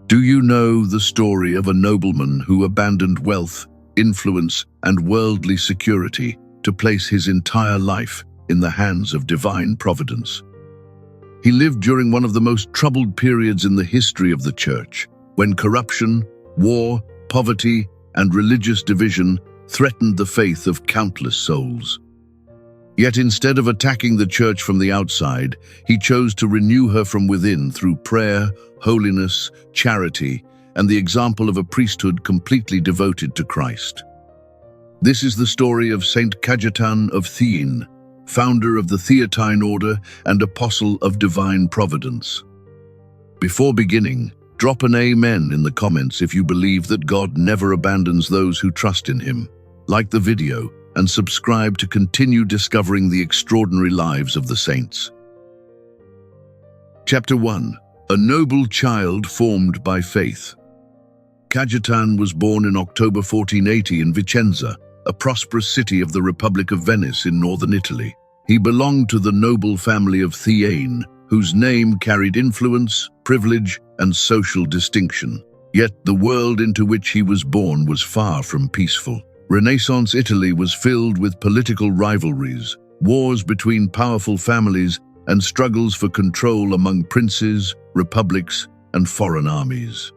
Do you know the story of a nobleman who abandoned wealth, influence, and worldly security to place his entire life in the hands of divine providence? He lived during one of the most troubled periods in the history of the Church, when corruption, war, poverty, and religious division threatened the faith of countless souls. Yet instead of attacking the Church from the outside, he chose to renew her from within through prayer, holiness, charity, and the example of a priesthood completely devoted to Christ. This is the story of Saint Cajetan of Thiene, founder of the Theatine Order and apostle of Divine Providence. Before beginning, drop an amen in the comments if you believe that God never abandons those who trust in him. Like the video and subscribe to continue discovering the extraordinary lives of the saints. Chapter 1. A noble child formed by faith. Cajetan was born in October 1480 in Vicenza, a prosperous city of the Republic of Venice in northern Italy. He belonged to the noble family of Thiene, whose name carried influence, privilege, and social distinction. Yet the world into which he was born was far from peaceful. Renaissance Italy was filled with political rivalries, wars between powerful families, and struggles for control among princes, republics, and foreign armies.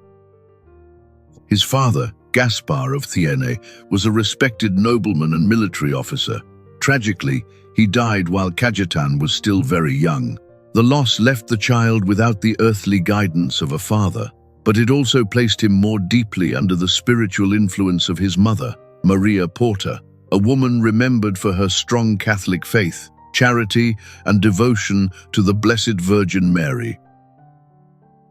His father, Gaspar of Thiene, was a respected nobleman and military officer. Tragically, he died while Cajetan was still very young. The loss left the child without the earthly guidance of a father, but it also placed him more deeply under the spiritual influence of his mother, Maria Porta, a woman remembered for her strong Catholic faith, charity, and devotion to the Blessed Virgin Mary.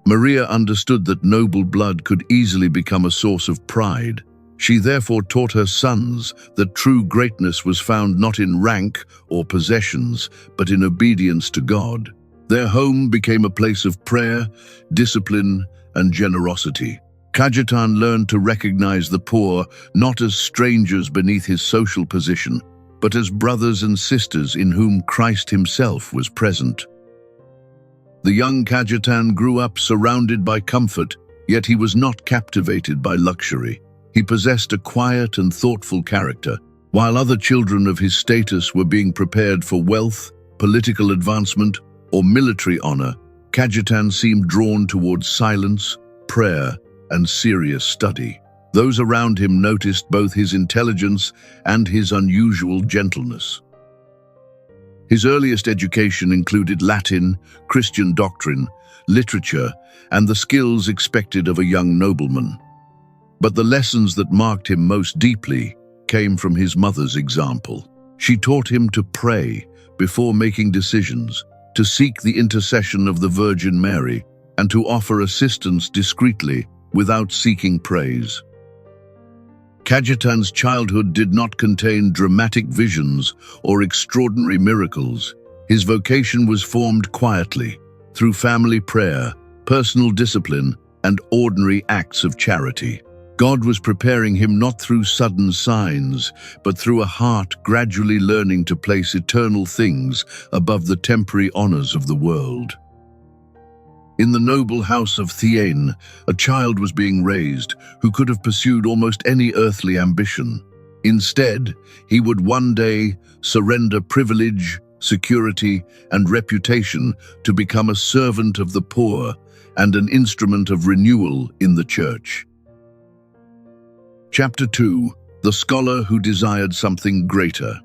Maria understood that noble blood could easily become a source of pride. She therefore taught her sons that true greatness was found not in rank or possessions, but in obedience to God. Their home became a place of prayer, discipline, and generosity. Cajetan learned to recognize the poor not as strangers beneath his social position, but as brothers and sisters in whom Christ himself was present. The young Cajetan grew up surrounded by comfort, yet he was not captivated by luxury. He possessed a quiet and thoughtful character. While other children of his status were being prepared for wealth, political advancement, or military honor, Cajetan seemed drawn towards silence, prayer, and serious study. Those around him noticed both his intelligence and his unusual gentleness. His earliest education included Latin, Christian doctrine, literature, and the skills expected of a young nobleman. But the lessons that marked him most deeply came from his mother's example. She taught him to pray before making decisions, to seek the intercession of the Virgin Mary, and to offer assistance discreetly without seeking praise. Cajetan's childhood did not contain dramatic visions or extraordinary miracles. His vocation was formed quietly, through family prayer, personal discipline, and ordinary acts of charity. God was preparing him not through sudden signs, but through a heart gradually learning to place eternal things above the temporary honors of the world. In the noble house of Thiene, a child was being raised who could have pursued almost any earthly ambition. Instead, he would one day surrender privilege, security, and reputation to become a servant of the poor and an instrument of renewal in the Church. Chapter 2. The Scholar Who Desired Something Greater.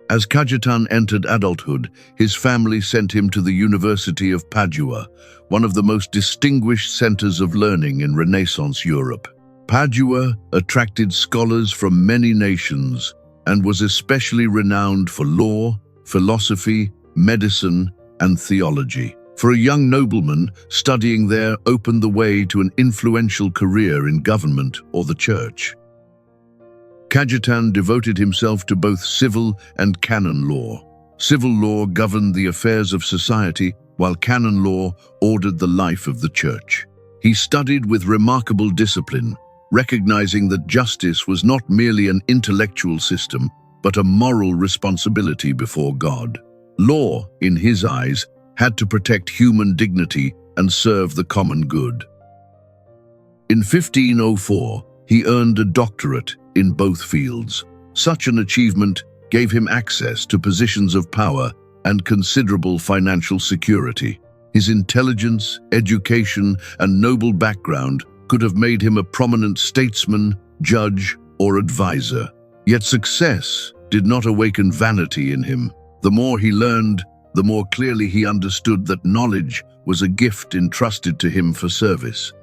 As Cajetan entered adulthood, his family sent him to the University of Padua, one of the most distinguished centers of learning in Renaissance Europe. Padua attracted scholars from many nations and was especially renowned for law, philosophy, medicine, and theology. For a young nobleman, studying there opened the way to an influential career in government or the Church. Cajetan devoted himself to both civil and canon law. Civil law governed the affairs of society, while canon law ordered the life of the Church. He studied with remarkable discipline, recognizing that justice was not merely an intellectual system, but a moral responsibility before God. Law, in his eyes, had to protect human dignity and serve the common good. In 1504, he earned a doctorate in both fields. Such an achievement gave him access to positions of power and considerable financial security. His intelligence, education, and noble background could have made him a prominent statesman, judge, or advisor. Yet success did not awaken vanity in him. The more he learned, the more clearly he understood that knowledge was a gift entrusted to him for service.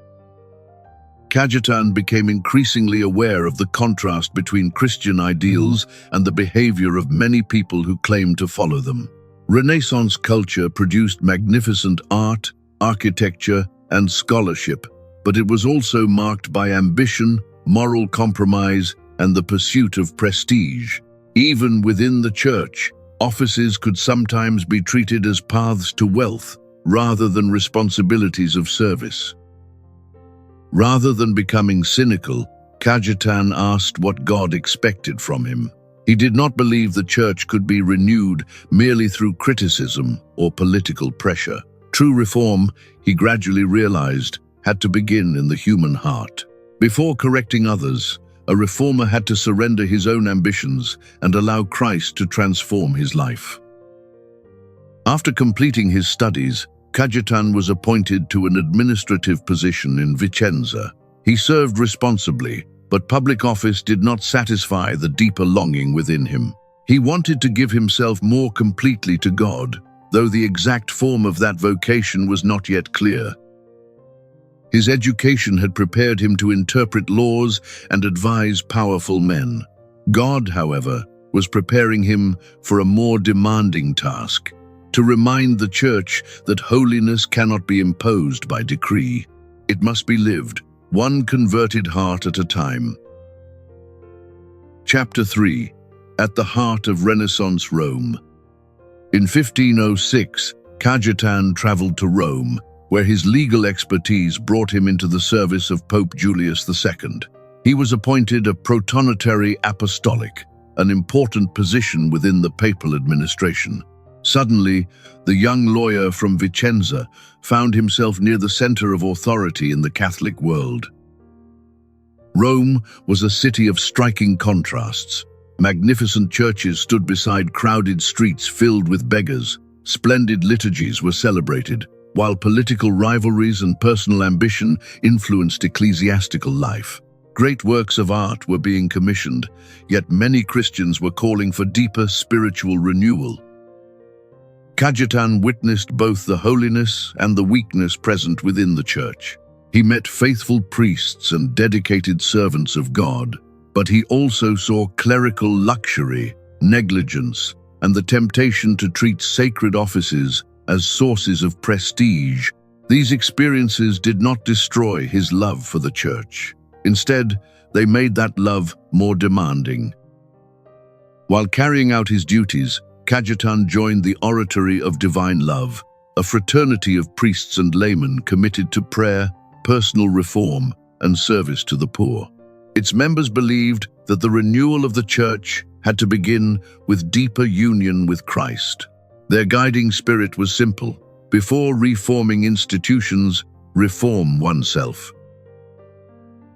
Cajetan became increasingly aware of the contrast between Christian ideals and the behavior of many people who claimed to follow them. Renaissance culture produced magnificent art, architecture, and scholarship, but it was also marked by ambition, moral compromise, and the pursuit of prestige. Even within the church, offices could sometimes be treated as paths to wealth rather than responsibilities of service. Rather than becoming cynical, Cajetan asked what God expected from him. He did not believe the church could be renewed merely through criticism or political pressure. True reform, he gradually realized, had to begin in the human heart. Before correcting others, a reformer had to surrender his own ambitions and allow Christ to transform his life. After completing his studies, Cajetan was appointed to an administrative position in Vicenza. He served responsibly, but public office did not satisfy the deeper longing within him. He wanted to give himself more completely to God, though the exact form of that vocation was not yet clear. His education had prepared him to interpret laws and advise powerful men. God, however, was preparing him for a more demanding task: to remind the church that holiness cannot be imposed by decree. It must be lived, one converted heart at a time. Chapter 3. At the heart of Renaissance Rome. In 1506, Cajetan traveled to Rome, where his legal expertise brought him into the service of Pope Julius II. He was appointed a protonotary apostolic, an important position within the papal administration. Suddenly, the young lawyer from Vicenza found himself near the center of authority in the Catholic world. Rome was a city of striking contrasts. Magnificent churches stood beside crowded streets filled with beggars. Splendid liturgies were celebrated, while political rivalries and personal ambition influenced ecclesiastical life. Great works of art were being commissioned, yet many Christians were calling for deeper spiritual renewal. Cajetan witnessed both the holiness and the weakness present within the church. He met faithful priests and dedicated servants of God, but he also saw clerical luxury, negligence, and the temptation to treat sacred offices as sources of prestige. These experiences did not destroy his love for the church. Instead, they made that love more demanding. While carrying out his duties, Cajetan joined the Oratory of Divine Love, a fraternity of priests and laymen committed to prayer, personal reform, and service to the poor. Its members believed that the renewal of the church had to begin with deeper union with Christ. Their guiding spirit was simple: before reforming institutions, reform oneself.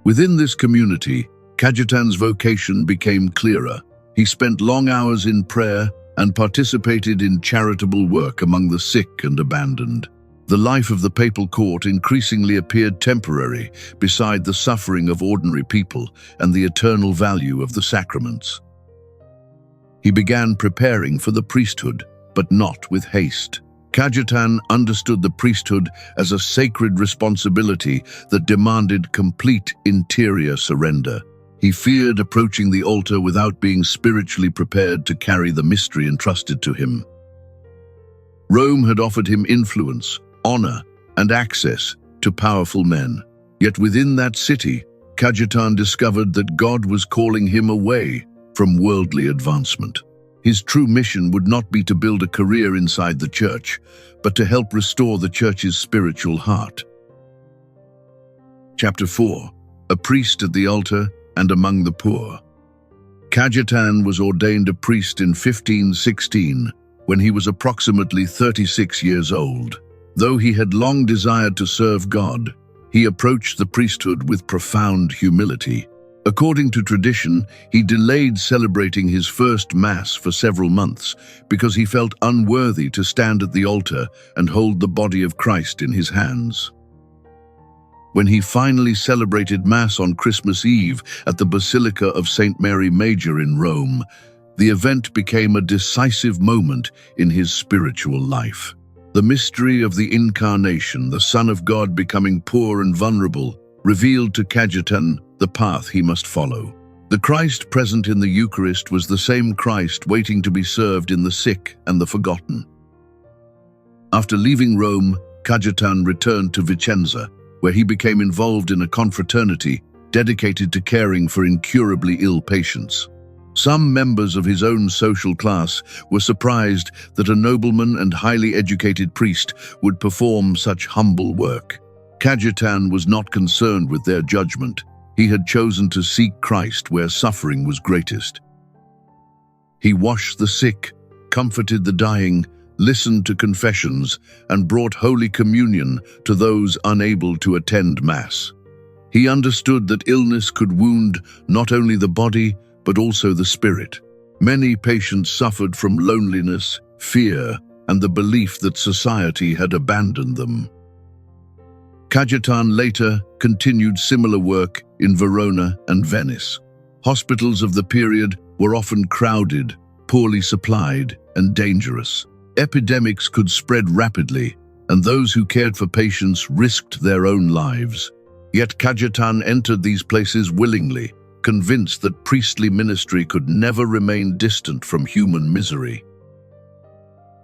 Within this community, Cajetan's vocation became clearer. He spent long hours in prayer and participated in charitable work among the sick and abandoned. The life of the papal court increasingly appeared temporary beside the suffering of ordinary people and the eternal value of the sacraments. He began preparing for the priesthood, but not with haste. Cajetan understood the priesthood as a sacred responsibility that demanded complete interior surrender. He feared approaching the altar without being spiritually prepared to carry the mystery entrusted to him. Rome had offered him influence, honor, and access to powerful men. Yet within that city, Cajetan discovered that God was calling him away from worldly advancement. His true mission would not be to build a career inside the church, but to help restore the church's spiritual heart. Chapter 4. A priest at the altar and among the poor. Cajetan was ordained a priest in 1516, when he was approximately 36 years old. Though he had long desired to serve God, he approached the priesthood with profound humility. According to tradition, he delayed celebrating his first Mass for several months because he felt unworthy to stand at the altar and hold the body of Christ in his hands. When he finally celebrated Mass on Christmas Eve at the Basilica of St. Mary Major in Rome, the event became a decisive moment in his spiritual life. The mystery of the Incarnation, the Son of God becoming poor and vulnerable, revealed to Cajetan the path he must follow. The Christ present in the Eucharist was the same Christ waiting to be served in the sick and the forgotten. After leaving Rome, Cajetan returned to Vicenza, where he became involved in a confraternity dedicated to caring for incurably ill patients. Some members of his own social class were surprised that a nobleman and highly educated priest would perform such humble work. Cajetan was not concerned with their judgment. He had chosen to seek Christ where suffering was greatest. He washed the sick, comforted the dying, listened to confessions, and brought Holy Communion to those unable to attend Mass. He understood that illness could wound not only the body, but also the spirit. Many patients suffered from loneliness, fear, and the belief that society had abandoned them. Cajetan later continued similar work in Verona and Venice. Hospitals of the period were often crowded, poorly supplied, and dangerous. Epidemics could spread rapidly, and those who cared for patients risked their own lives. Yet Cajetan entered these places willingly, convinced that priestly ministry could never remain distant from human misery.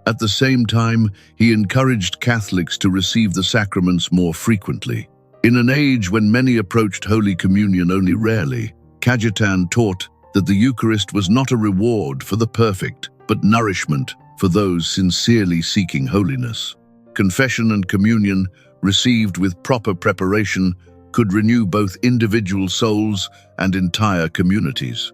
At the same time, he encouraged Catholics to receive the sacraments more frequently. In an age when many approached Holy Communion only rarely, Cajetan taught that the Eucharist was not a reward for the perfect, but nourishment for those sincerely seeking holiness. Confession and communion, received with proper preparation, could renew both individual souls and entire communities.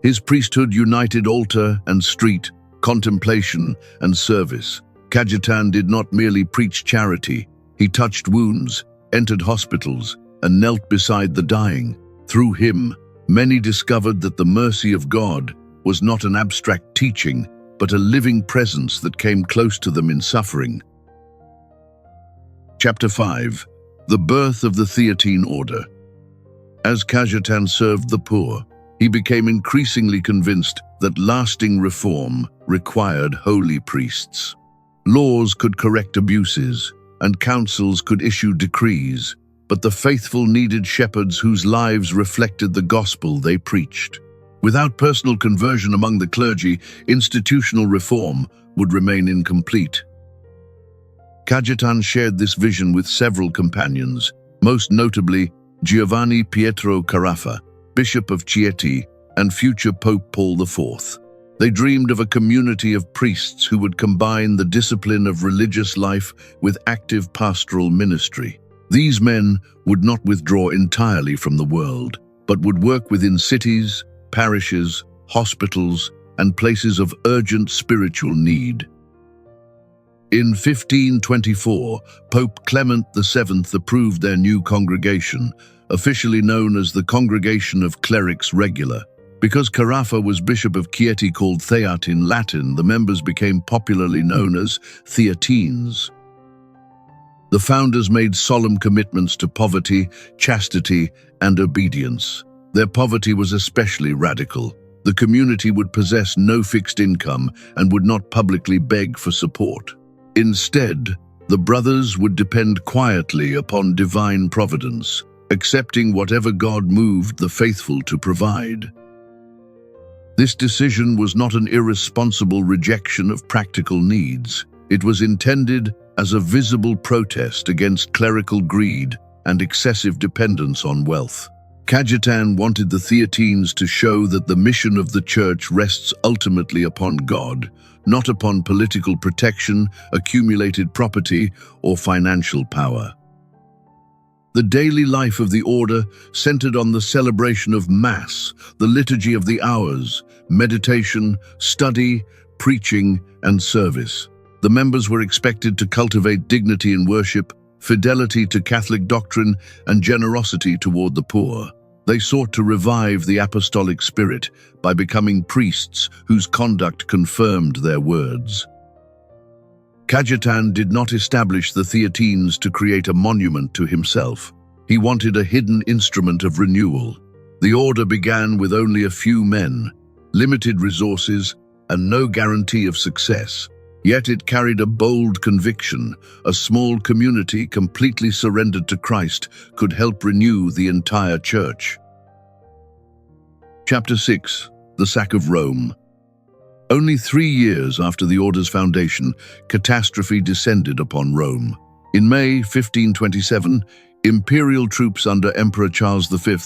His priesthood united altar and street, contemplation and service. Cajetan did not merely preach charity. He touched wounds, entered hospitals, and knelt beside the dying. Through him, many discovered that the mercy of God was not an abstract teaching, but a living presence that came close to them in suffering. Chapter 5. The birth of the Theatine Order. As Cajetan served the poor, he became increasingly convinced that lasting reform required holy priests. Laws could correct abuses, and councils could issue decrees, but the faithful needed shepherds whose lives reflected the gospel they preached. Without personal conversion among the clergy, institutional reform would remain incomplete. Cajetan shared this vision with several companions, most notably Giovanni Pietro Carafa, Bishop of Chieti and future Pope Paul IV. They dreamed of a community of priests who would combine the discipline of religious life with active pastoral ministry. These men would not withdraw entirely from the world, but would work within cities, parishes, hospitals, and places of urgent spiritual need. In 1524, Pope Clement VII approved their new congregation, officially known as the Congregation of Clerics Regular. Because Carafa was Bishop of Chieti, called Theat in Latin, the members became popularly known as Theatines. The founders made solemn commitments to poverty, chastity, and obedience. Their poverty was especially radical. The community would possess no fixed income and would not publicly beg for support. Instead, the brothers would depend quietly upon divine providence, accepting whatever God moved the faithful to provide. This decision was not an irresponsible rejection of practical needs. It was intended as a visible protest against clerical greed and excessive dependence on wealth. Cajetan wanted the Theatines to show that the mission of the Church rests ultimately upon God, not upon political protection, accumulated property, or financial power. The daily life of the order centered on the celebration of Mass, the liturgy of the hours, meditation, study, preaching, and service. The members were expected to cultivate dignity in worship, fidelity to Catholic doctrine, and generosity toward the poor. They sought to revive the apostolic spirit by becoming priests whose conduct confirmed their words. Cajetan did not establish the Theatines to create a monument to himself. He wanted a hidden instrument of renewal. The order began with only a few men, limited resources, and no guarantee of success. Yet it carried a bold conviction: a small community completely surrendered to Christ could help renew the entire church. Chapter 6. The Sack of Rome. Only 3 years after the order's foundation, catastrophe descended upon Rome. In May 1527, imperial troops under Emperor Charles V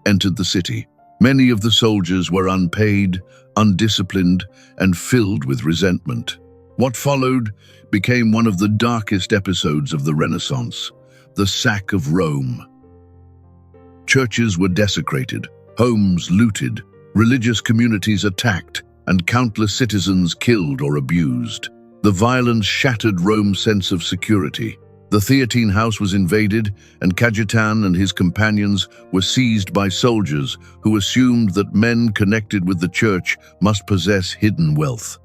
entered the city. Many of the soldiers were unpaid, undisciplined, and filled with resentment. What followed became one of the darkest episodes of the Renaissance: the sack of Rome. Churches were desecrated, homes looted, religious communities attacked, and countless citizens killed or abused. The violence shattered Rome's sense of security. The Theatine house was invaded, and Cajetan and his companions were seized by soldiers who assumed that men connected with the church must possess hidden wealth.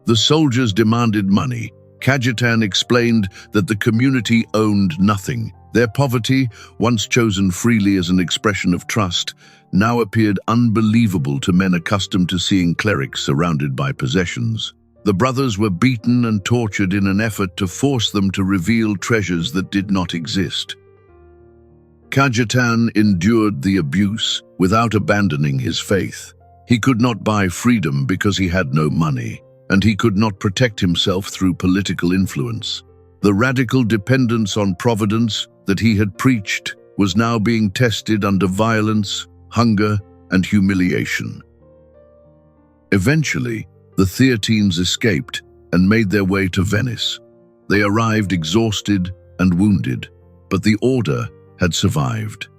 The soldiers demanded money. Cajetan explained that the community owned nothing. Their poverty, once chosen freely as an expression of trust, now appeared unbelievable to men accustomed to seeing clerics surrounded by possessions. The brothers were beaten and tortured in an effort to force them to reveal treasures that did not exist. Cajetan endured the abuse without abandoning his faith. He could not buy freedom because he had no money, and he could not protect himself through political influence. The radical dependence on providence that he had preached was now being tested under violence, hunger, and humiliation. Eventually, the Theatines escaped and made their way to Venice. They arrived exhausted and wounded, but the order had survived.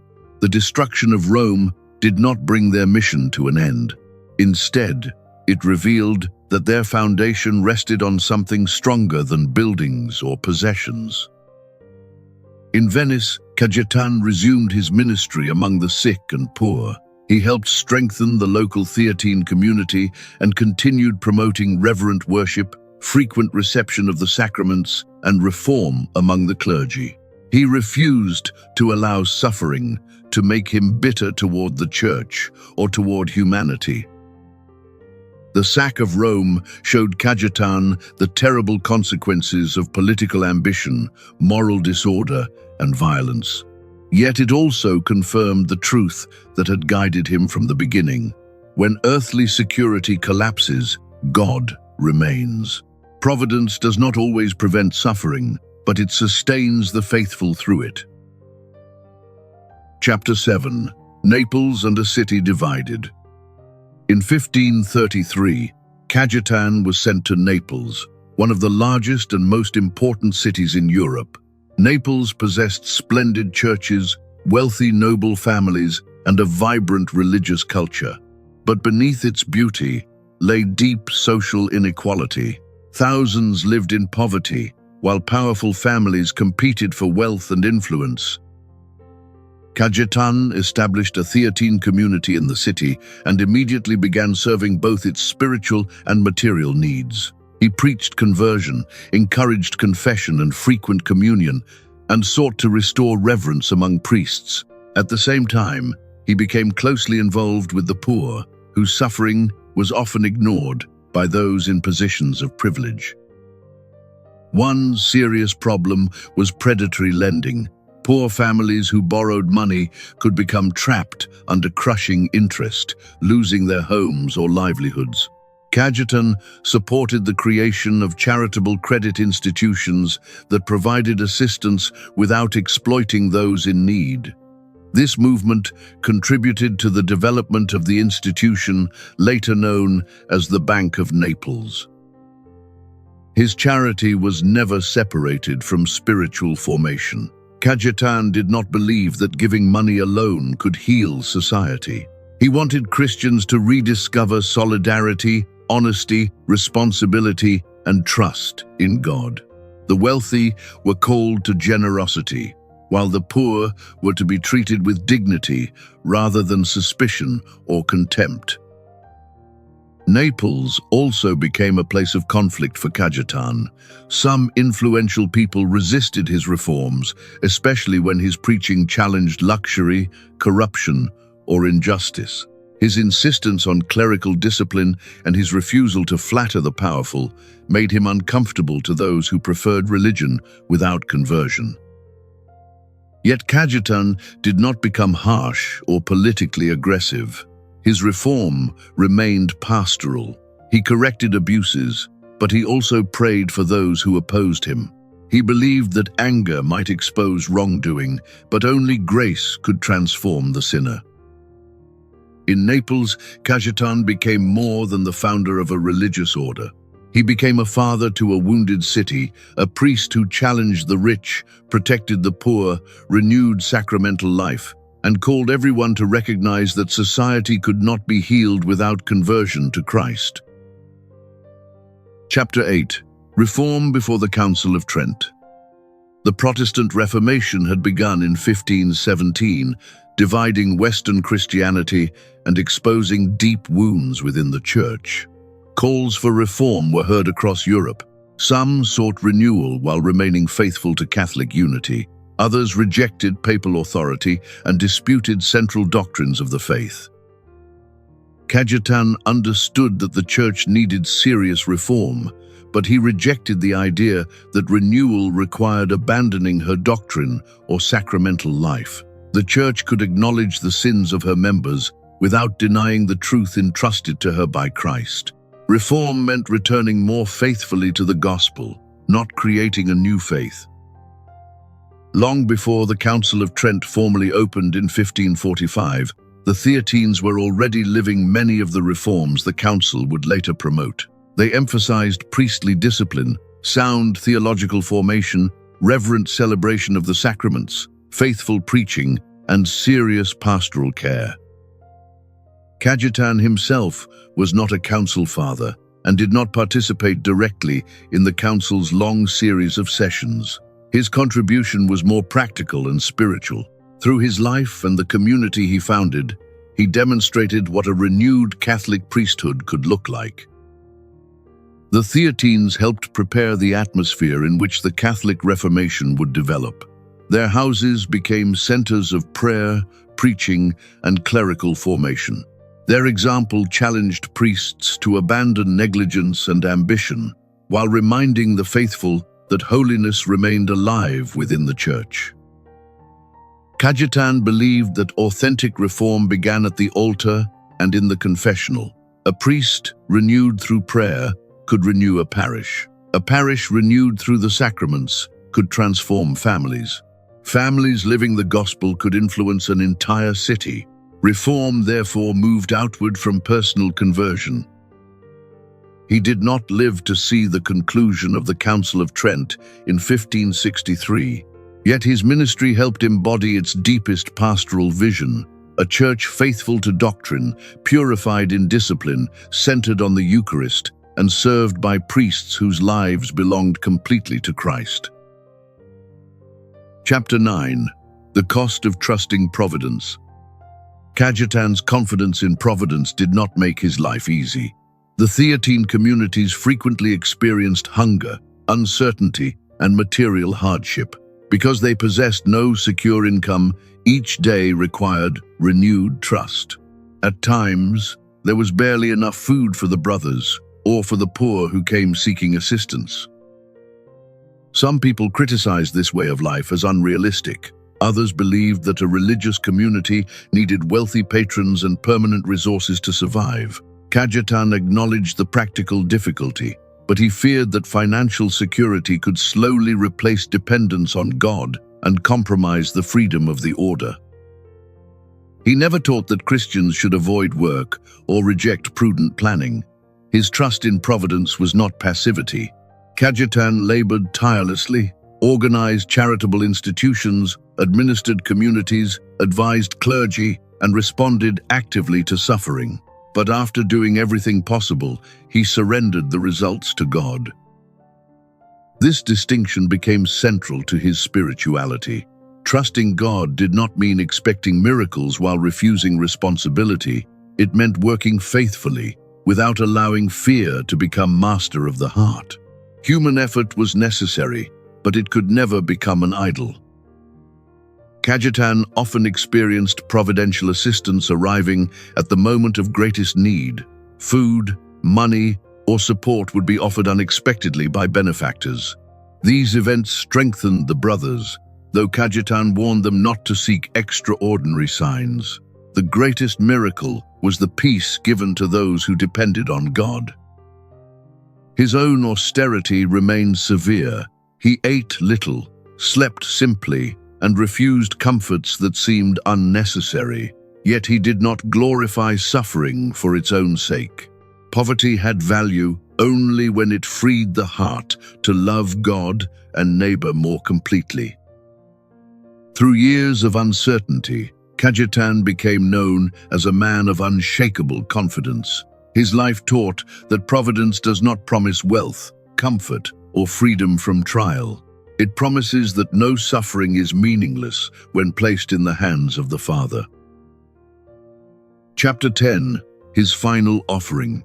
The destruction of Rome did not bring their mission to an end. Instead, it revealed that their foundation rested on something stronger than buildings or possessions. In Venice, Cajetan resumed his ministry among the sick and poor. He helped strengthen the local Theatine community and continued promoting reverent worship, frequent reception of the sacraments, and reform among the clergy. He refused to allow suffering to make him bitter toward the church or toward humanity. The sack of Rome showed Cajetan the terrible consequences of political ambition, moral disorder, and violence. Yet it also confirmed the truth that had guided him from the beginning. When earthly security collapses, God remains. Providence does not always prevent suffering, but it sustains the faithful through it. Chapter 7. Naples and a City Divided. In 1533, Cajetan was sent to Naples, one of the largest and most important cities in Europe. Naples possessed splendid churches, wealthy noble families, and a vibrant religious culture. But beneath its beauty lay deep social inequality. Thousands lived in poverty, while powerful families competed for wealth and influence. Cajetan established a Theatine community in the city and immediately began serving both its spiritual and material needs. He preached conversion, encouraged confession and frequent communion, and sought to restore reverence among priests. At the same time, he became closely involved with the poor, whose suffering was often ignored by those in positions of privilege. One serious problem was predatory lending. Poor families who borrowed money could become trapped under crushing interest, losing their homes or livelihoods. Cajetan supported the creation of charitable credit institutions that provided assistance without exploiting those in need. This movement contributed to the development of the institution later known as the Bank of Naples. His charity was never separated from spiritual formation. Cajetan did not believe that giving money alone could heal society. He wanted Christians to rediscover solidarity, honesty, responsibility, and trust in God. The wealthy were called to generosity, while the poor were to be treated with dignity rather than suspicion or contempt. Naples also became a place of conflict for Cajetan. Some influential people resisted his reforms, especially when his preaching challenged luxury, corruption, or injustice. His insistence on clerical discipline and his refusal to flatter the powerful made him uncomfortable to those who preferred religion without conversion. Yet Cajetan did not become harsh or politically aggressive. His reform remained pastoral. He corrected abuses, but he also prayed for those who opposed him. He believed that anger might expose wrongdoing, but only grace could transform the sinner. In Naples, Cajetan became more than the founder of a religious order. He became a father to a wounded city, a priest who challenged the rich, protected the poor, renewed sacramental life, and called everyone to recognize that society could not be healed without conversion to Christ. Chapter 8. Reform before the Council of Trent. The Protestant Reformation had begun in 1517, dividing Western Christianity and exposing deep wounds within the Church. Calls for reform were heard across Europe. Some sought renewal while remaining faithful to Catholic unity. Others rejected papal authority and disputed central doctrines of the faith. Cajetan understood that the Church needed serious reform, but he rejected the idea that renewal required abandoning her doctrine or sacramental life. The Church could acknowledge the sins of her members without denying the truth entrusted to her by Christ. Reform meant returning more faithfully to the gospel, not creating a new faith. Long before the Council of Trent formally opened in 1545, the Theatines were already living many of the reforms the Council would later promote. They emphasized priestly discipline, sound theological formation, reverent celebration of the sacraments, faithful preaching, and serious pastoral care. Cajetan himself was not a council father and did not participate directly in the council's long series of sessions. His contribution was more practical and spiritual. Through his life and the community he founded, he demonstrated what a renewed Catholic priesthood could look like. The Theatines helped prepare the atmosphere in which the Catholic Reformation would develop. Their houses became centers of prayer, preaching, and clerical formation. Their example challenged priests to abandon negligence and ambition, while reminding the faithful that holiness remained alive within the Church. Cajetan believed that authentic reform began at the altar and in the confessional. A priest, renewed through prayer, could renew a parish. A parish renewed through the sacraments could transform families. Families living the gospel could influence an entire city. Reform, therefore, moved outward from personal conversion. He did not live to see the conclusion of the Council of Trent in 1563, yet his ministry helped embody its deepest pastoral vision, a church faithful to doctrine, purified in discipline, centered on the Eucharist, and served by priests whose lives belonged completely to Christ. Chapter 9. The Cost of Trusting Providence. Cajetan's confidence in Providence did not make his life easy. The Theatine communities frequently experienced hunger, uncertainty, and material hardship. Because they possessed no secure income, each day required renewed trust. At times, there was barely enough food for the brothers, or for the poor who came seeking assistance. Some people criticized this way of life as unrealistic. Others believed that a religious community needed wealthy patrons and permanent resources to survive. Cajetan acknowledged the practical difficulty, but he feared that financial security could slowly replace dependence on God and compromise the freedom of the order. He never taught that Christians should avoid work or reject prudent planning. His trust in providence was not passivity. Cajetan labored tirelessly, organized charitable institutions, administered communities, advised clergy, and responded actively to suffering. But after doing everything possible, he surrendered the results to God. This distinction became central to his spirituality. Trusting God did not mean expecting miracles while refusing responsibility. It meant working faithfully, without allowing fear to become master of the heart. Human effort was necessary, but it could never become an idol. Cajetan often experienced providential assistance arriving at the moment of greatest need. Food, money, or support would be offered unexpectedly by benefactors. These events strengthened the brothers, though Cajetan warned them not to seek extraordinary signs. The greatest miracle was the peace given to those who depended on God. His own austerity remained severe. He ate little, slept simply, and refused comforts that seemed unnecessary. Yet he did not glorify suffering for its own sake. Poverty had value only when it freed the heart to love God and neighbor more completely. Through years of uncertainty, Cajetan became known as a man of unshakable confidence. His life taught that providence does not promise wealth, comfort, or freedom from trial. It promises that no suffering is meaningless when placed in the hands of the Father. Chapter 10. His Final Offering.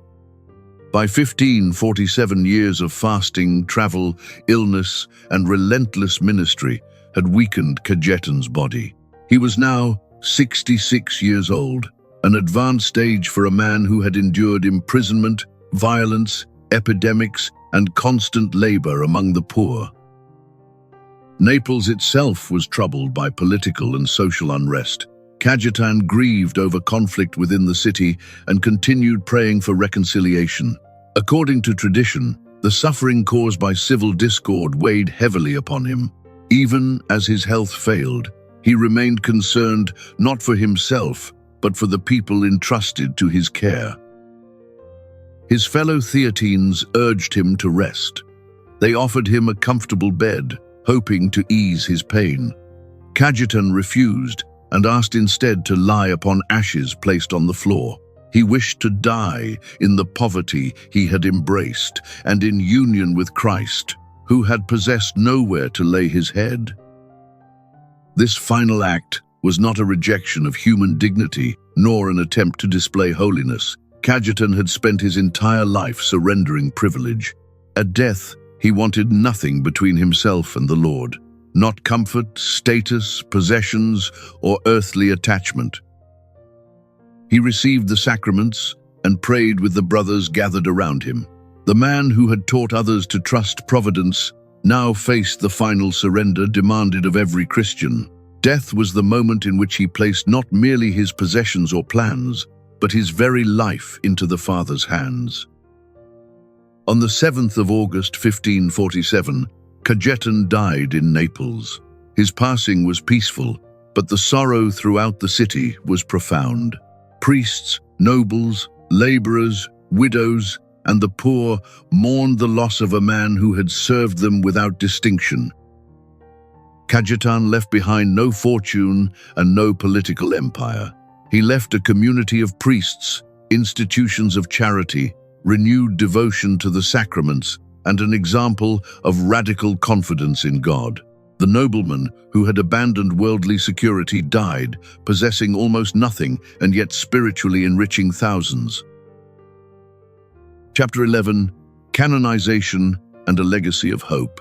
By 1547, years of fasting, travel, illness, and relentless ministry had weakened Cajetan's body. He was now 66 years old, an advanced age for a man who had endured imprisonment, violence, epidemics, and constant labor among the poor. Naples itself was troubled by political and social unrest. Cajetan grieved over conflict within the city and continued praying for reconciliation. According to tradition, the suffering caused by civil discord weighed heavily upon him. Even as his health failed, he remained concerned not for himself, but for the people entrusted to his care. His fellow Theatines urged him to rest. They offered him a comfortable bed, hoping to ease his pain. Cajetan refused and asked instead to lie upon ashes placed on the floor. He wished to die in the poverty he had embraced and in union with Christ, who had possessed nowhere to lay his head. This final act was not a rejection of human dignity, nor an attempt to display holiness. Cajetan had spent his entire life surrendering privilege. At death, he wanted nothing between himself and the Lord, not comfort, status, possessions, or earthly attachment. He received the sacraments and prayed with the brothers gathered around him. The man who had taught others to trust providence now faced the final surrender demanded of every Christian. Death was the moment in which he placed not merely his possessions or plans, but his very life into the Father's hands. On the 7th of August 1547, Cajetan died in Naples. His passing was peaceful, but the sorrow throughout the city was profound. Priests, nobles, laborers, widows, and the poor mourned the loss of a man who had served them without distinction. Cajetan left behind no fortune and no political empire. He left a community of priests, institutions of charity, renewed devotion to the sacraments, and an example of radical confidence in God. The nobleman who had abandoned worldly security died, possessing almost nothing and yet spiritually enriching thousands. Chapter 11. Canonization and a Legacy of Hope.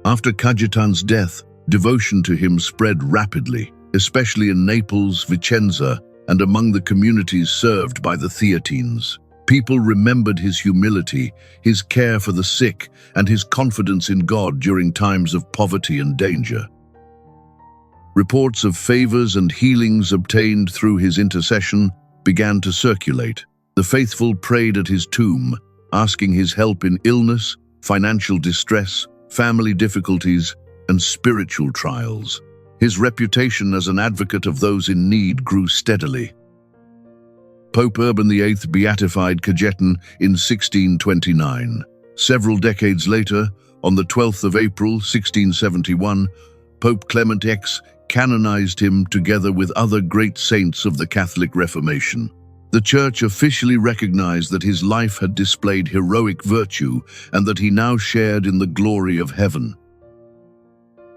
After Cajetan's death, devotion to him spread rapidly, especially in Naples, Vicenza, and among the communities served by the Theatines. People remembered his humility, his care for the sick, and his confidence in God during times of poverty and danger. Reports of favors and healings obtained through his intercession began to circulate. The faithful prayed at his tomb, asking his help in illness, financial distress, family difficulties, and spiritual trials. His reputation as an advocate of those in need grew steadily. Pope Urban VIII beatified Cajetan in 1629. Several decades later, on the 12th of April 1671, Pope Clement X canonized him together with other great saints of the Catholic Reformation. The Church officially recognized that his life had displayed heroic virtue and that he now shared in the glory of heaven.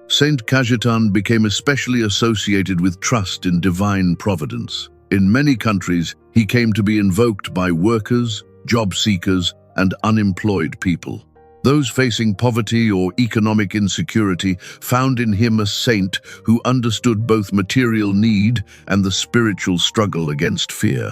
Saint Cajetan became especially associated with trust in divine providence. In many countries, he came to be invoked by workers, job seekers, and unemployed people. Those facing poverty or economic insecurity found in him a saint who understood both material need and the spiritual struggle against fear.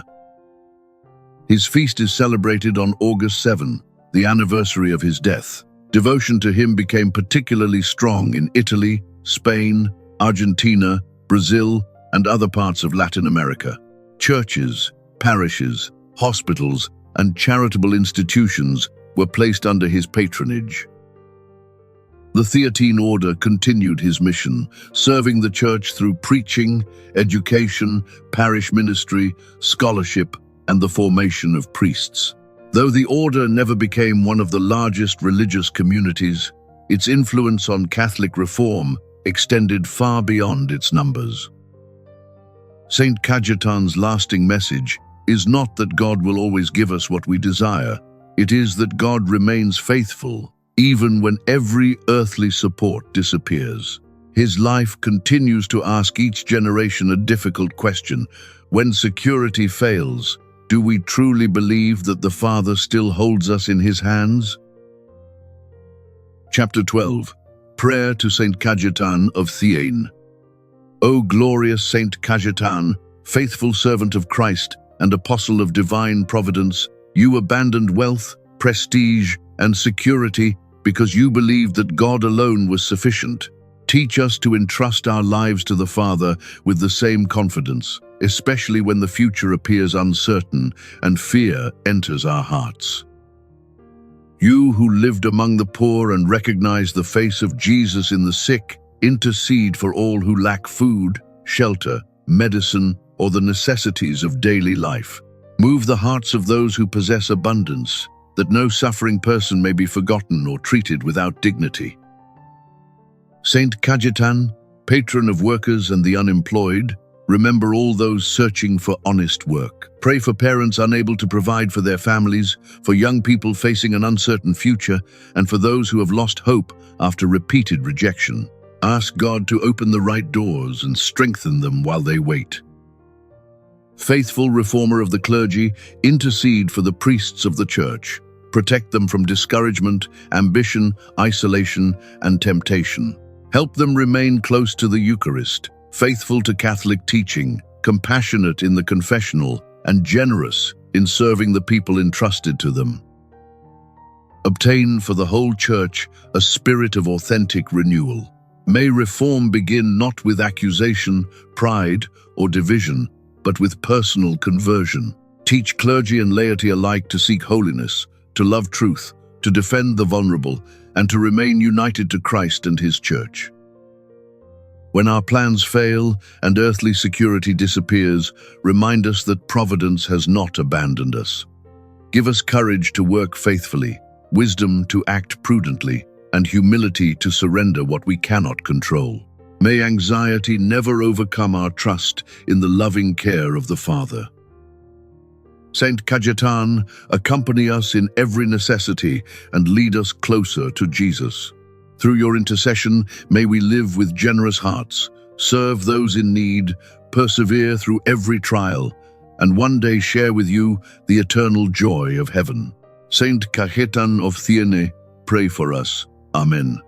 His feast is celebrated on August 7, the anniversary of his death. Devotion to him became particularly strong in Italy, Spain, Argentina, Brazil, and other parts of Latin America. Churches, parishes, hospitals, and charitable institutions were placed under his patronage. The Theatine Order continued his mission, serving the Church through preaching, education, parish ministry, scholarship, and the formation of priests. Though the order never became one of the largest religious communities, its influence on Catholic reform extended far beyond its numbers. Saint Cajetan's lasting message is not that God will always give us what we desire. It is that God remains faithful, even when every earthly support disappears. His life continues to ask each generation a difficult question. When security fails, do we truly believe that the Father still holds us in his hands? Chapter 12. Prayer to Saint Cajetan of Thiene. O glorious Saint Cajetan, faithful servant of Christ and apostle of divine providence, you abandoned wealth, prestige, and security because you believed that God alone was sufficient. Teach us to entrust our lives to the Father with the same confidence, especially when the future appears uncertain and fear enters our hearts. You who lived among the poor and recognized the face of Jesus in the sick, intercede for all who lack food, shelter, medicine, or the necessities of daily life. Move the hearts of those who possess abundance, that no suffering person may be forgotten or treated without dignity. Saint Cajetan, patron of workers and the unemployed, remember all those searching for honest work. Pray for parents unable to provide for their families, for young people facing an uncertain future, and for those who have lost hope after repeated rejection. Ask God to open the right doors and strengthen them while they wait. Faithful reformer of the clergy, intercede for the priests of the Church. Protect them from discouragement, ambition, isolation, and temptation. Help them remain close to the Eucharist, faithful to Catholic teaching, compassionate in the confessional, and generous in serving the people entrusted to them. Obtain for the whole Church a spirit of authentic renewal. May reform begin not with accusation, pride, or division, but with personal conversion. Teach clergy and laity alike to seek holiness, to love truth, to defend the vulnerable, and to remain united to Christ and his Church. When our plans fail and earthly security disappears, remind us that Providence has not abandoned us. Give us courage to work faithfully, wisdom to act prudently, and humility to surrender what we cannot control. May anxiety never overcome our trust in the loving care of the Father. Saint Cajetan, accompany us in every necessity and lead us closer to Jesus. Through your intercession, may we live with generous hearts, serve those in need, persevere through every trial, and one day share with you the eternal joy of heaven. Saint Cajetan of Thiene, pray for us. Amen.